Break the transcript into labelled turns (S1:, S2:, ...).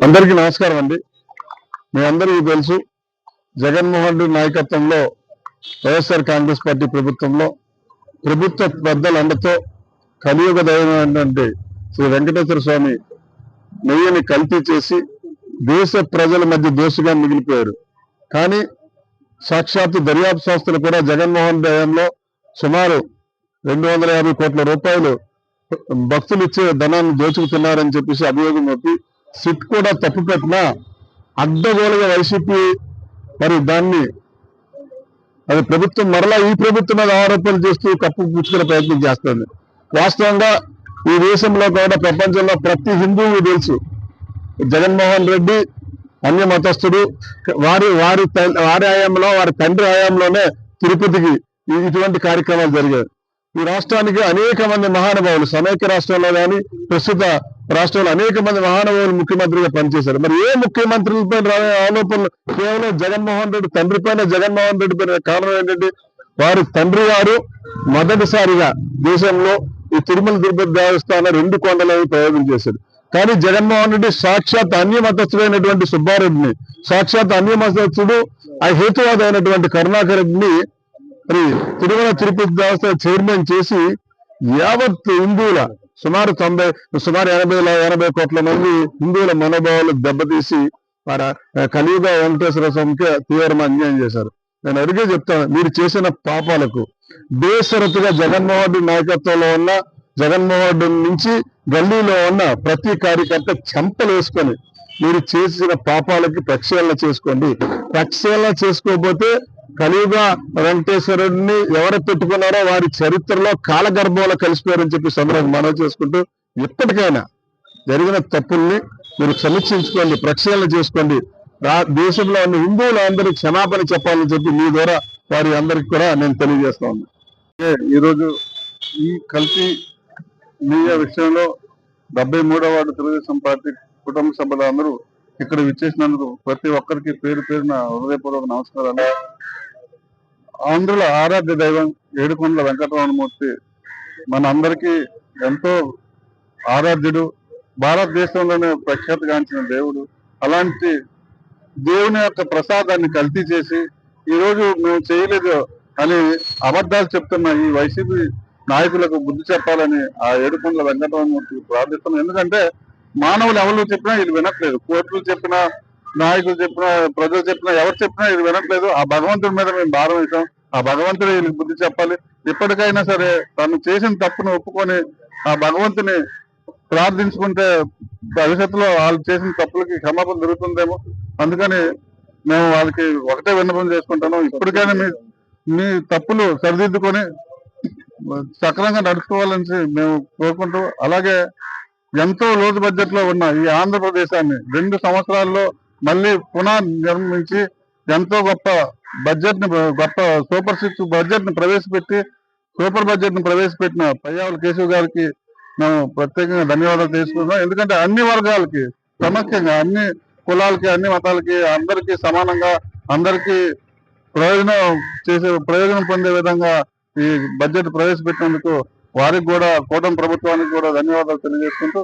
S1: అందరికీ నమస్కారం అండి. మీ అందరికీ తెలుసు, జగన్మోహన్ రెడ్డి నాయకత్వంలో వైఎస్ఆర్ కాంగ్రెస్ పార్టీ ప్రభుత్వంలో ప్రభుత్వ పెద్దల అండతో కలియుగ దైవమైనటువంటి శ్రీ వెంకటేశ్వర స్వామి నెయ్యిని కల్తీ చేసి దేశ ప్రజల మధ్య దోషిగా మిగిలిపోయారు. కానీ సాక్షాత్తు దర్యాప్తు సంస్థలు కూడా జగన్మోహన్ దయంలో సుమారు 250 కోట్ల రూపాయలు భక్తులు ఇచ్చే ధనాన్ని దోచుకుతున్నారని చెప్పేసి అభియోగం మోపి సిట్ కూడా తప్పు పెట్టినా అడ్డగోలుగా వైసీపీ మరి దాన్ని అది ప్రభుత్వం మరలా ఈ ప్రభుత్వం మీద ఆరోపణలు చేస్తూ కప్పు పుచ్చుకునే ప్రయత్నం చేస్తుంది. వాస్తవంగా ఈ దేశంలో కూడా ప్రపంచంలో ప్రతి హిందువు తెలుసు, జగన్మోహన్ రెడ్డి అన్య మతస్థుడు. వారి హయాంలో, వారి తండ్రి హయాంలోనే తిరుపతికి ఇటువంటి కార్యక్రమాలు జరిగాయి. ఈ రాష్ట్రానికి అనేక మంది మహానుభావులు, సమైక్య రాష్ట్రంలో కానీ ప్రస్తుత రాష్ట్రంలో అనేక మంది మహానుభావులు ముఖ్యమంత్రిగా పనిచేశారు. మరి ఏ ముఖ్యమంత్రులపై ఆరోపణలు కేవలం జగన్మోహన్ రెడ్డి తండ్రి పైన, జగన్మోహన్ రెడ్డి పైన కారణం ఏంటంటే వారి తండ్రి గారు మొదటిసారిగా దేశంలో ఈ తిరుమల తిరుపతి దేవస్థానం 2 కొండలను ప్రయోగం చేశారు. కానీ జగన్మోహన్ రెడ్డి సాక్షాత్ అన్యమతస్థుడైనటువంటి సుబ్బారెడ్డిని, సాక్షాత్ అన్యమతస్థుడు ఆ హేతువాది అయినటువంటి కరుణాకర్ రెడ్డిని మరి తిరుమల తిరుపతి దేవస్థానం చైర్మన్ చేసి యావత్ హిందువుల సుమారు 80 కోట్ల మంది హిందువుల మనోభావాలు దెబ్బతీసి వారి కలియుగ వెంకటేశ్వర స్వామికి తీవ్రమైన అన్యాయం చేశారు. నేను అడిగే చెప్తాను, మీరు చేసిన పాపాలకు బేషరతుగా జగన్మోహన్ రెడ్డి నాయకత్వంలో ఉన్న జగన్మోహన్ రెడ్డి నుంచి గల్లీలో ఉన్న ప్రతి కార్యకర్త చెంపలు వేసుకొని మీరు చేసిన పాపాలకి ప్రక్షాళన చేసుకోండి. ప్రక్షాళన చేసుకోకపోతే కలియుగ వెంకటేశ్వరుడిని ఎవరు పెట్టుకున్నారో వారి చరిత్రలో కాలగర్భంలో కలిసిపోయారని చెప్పి సందర్భంగా మనవి చేసుకుంటూ, ఇప్పటికైనా జరిగిన తప్పుల్ని మీరు సమీక్షించుకోండి, ప్రక్షాళన చేసుకోండి. దేశంలో ఉన్న హిందువులందరూ క్షమాపణ చెప్పాలని చెప్పి మీ ద్వారా వారి అందరికి కూడా నేను తెలియజేస్తా ఉన్నా. ఈరోజు ఈ కల్తీ నెయ్యి విషయంలో 73వ వార్డు తెలుగుదేశం పార్టీ కుటుంబ సభ్యులందరూ ఇక్కడ విచ్చేసినందుకు ప్రతి ఒక్కరికి పేరు పేరున హృదయపూర్వక నమస్కారాలు. ఆంధ్రుల ఆరాధ్య దైవం ఏడుకొండల వెంకటరమణమూర్తి మన అందరికీ ఎంతో ఆరాధ్యుడు, భారతదేశంలోనే ప్రఖ్యాతిగాంచిన దేవుడు. అలాంటి దేవుని యొక్క ప్రసాదాన్ని కల్తీ చేసి ఈరోజు మేము చేయలేదు అని అబద్ధాలు చెప్తున్న ఈ వైసీపీ నాయకులకు బుద్ధి చెప్పాలని ఆ ఏడుకొండల వెంకటరమణమూర్తికి ప్రార్థిస్తున్నాం. ఎందుకంటే మానవులు ఎవరు చెప్పినా ఇది వినట్లేదు. కోర్టులు చెప్పినా, నాయకులు చెప్పినా, ప్రజలు చెప్పినా, ఎవరు చెప్పినా ఇది వినట్లేదు. ఆ భగవంతుడి మీద మేము భారం వేసాం. ఆ భగవంతుడు వీళ్ళకి బుద్ధి చెప్పాలి. ఇప్పటికైనా సరే తను చేసిన తప్పును ఒప్పుకొని ఆ భగవంతుని ప్రార్థించుకుంటే భవిష్యత్తులో వాళ్ళు చేసిన తప్పులకి క్షమాపణ దొరుకుతుందేమో. అందుకని మేము వాళ్ళకి ఒకటే విన్నపం చేసుకుంటాను, ఇప్పటికైనా మీ తప్పులు సరిదిద్దుకొని సక్రమంగా నడుచుకోవాలని మేము కోరుకుంటూ, అలాగే ఎంతో లోతు బడ్జెట్ లో ఉన్న ఈ ఆంధ్రప్రదేశాన్ని 2 సంవత్సరాల్లో మళ్ళీ పునర్నిర్మించి ఎంతో గొప్ప సూపర్ 6 బడ్జెట్ ని ప్రవేశపెట్టి సూపర్ బడ్జెట్ ని ప్రవేశపెట్టిన పయ్యావుల కేశవ్ గారికి మేము ప్రత్యేకంగా ధన్యవాదాలు తెలుసుకుంటున్నాం. ఎందుకంటే అన్ని వర్గాలకి సమైక్యంగా, అన్ని కులాలకి, అన్ని మతాలకి అందరికీ సమానంగా అందరికీ ప్రయోజనం పొందే విధంగా ఈ బడ్జెట్ ప్రవేశపెట్టినందుకు వారికి కూడా, కూటమి ప్రభుత్వానికి కూడా ధన్యవాదాలు తెలియజేసుకుంటూ